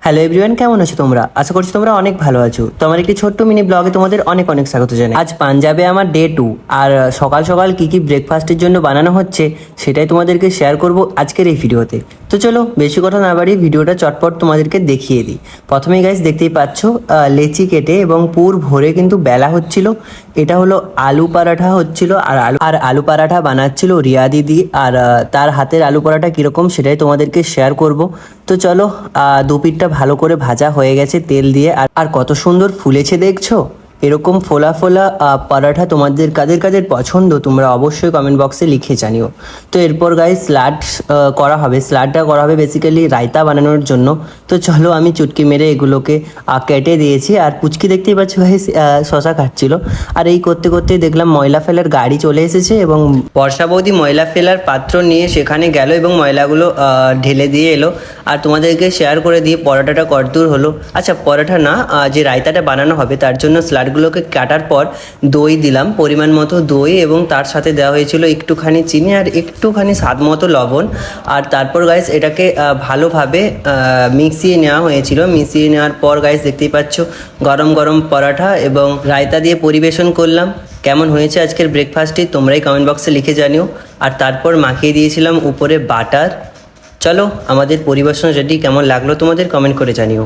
Hello everyone, কেমন আছো তোমরা? আশা করছি তোমরা অনেক ভালো আছো। তো আমার একটি ছোট্ট মিনি ব্লগে তোমাদের অনেক অনেক স্বাগত জানাই। আজ পাঞ্জাবে আমার ডে 2, আর সকাল সকাল কি কি ব্রেকফাস্টের জন্য বানানো হচ্ছে সেটাই তোমাদেরকে শেয়ার করব আজকের এই ভিডিওতে। তো চলো বেশি কথা না বাড়িয়ে ভিডিওটা চটপট তোমাদেরকে দেখিয়ে দিই। প্রথমেই গাইস দেখতেই পাচ্ছ লেচি কেটে এবং পুর ভরে কিন্তু বেলা হচ্ছিল। এটা হলো আলু পরাঠা হচ্ছিল, আর আলু পরাঠা বানাচ্ছিল রিয়া দিদি। আর তার হাতের আলু পরাঠা কীরকম সেটাই তোমাদেরকে শেয়ার করব। তো চলো, দু পিঠটা ভালো করে ভাজা হয়ে গেছে তেল দিয়ে। আর কত সুন্দর ফুলেছে দেখছো। এরকম ফোলা ফোলা পরাঠা তোমাদের কাদের কাদের পছন্দ তোমরা অবশ্যই কমেন্ট বক্সে লিখে জানিও। তো এরপর গাইস স্যালাড করা হবে। স্যালাডটা করা হবে বেসিক্যালি রায়তা বানানোর জন্য। তো চলো আমি চুটকি মেরে এগুলোকে কেটে দিয়েছি। আর পুচকি দেখতেই পাচ্ছ গাইস শশা খাচ্ছিল। আর এই করতে করতে দেখলাম ময়লা ফেলার গাড়ি চলে এসেছে এবং বর্ষা বৌদি ময়লা ফেলার পাত্র নিয়ে সেখানে গেল এবং ময়লাগুলো ঢেলে দিয়ে এলো। আর তোমাদেরকে শেয়ার করে দিয়ে পরোটাটা কতদূর হলো। আচ্ছা, পরোটা না, যে রায়তাটা বানানো হবে তার জন্য স্যালাডগুলোকে কাটার পর দই দিলাম, পরিমাণ মতো দই, এবং তার সাথে দেওয়া হয়েছিল একটুখানি চিনি আর একটুখানি স্বাদ মতো লবণ। আর তারপর গাইস এটাকে ভালোভাবে মিশিয়ে নেওয়া হয়েছিল। মিশিয়ে নেওয়ার পর গাইস দেখতেই পাচ্ছ গরম গরম পরোটা এবং রায়তা দিয়ে পরিবেশন করলাম। কেমন হয়েছে আজকের ব্রেকফাস্টটি তোমরাই কমেন্ট বক্সে লিখে জানিও। আর তারপর মাখিয়ে দিয়েছিলাম উপরে বাটার। চলো আমাদের পরিবেশন রেডি, কেমন লাগলো তোমাদের কমেন্ট করে জানিও।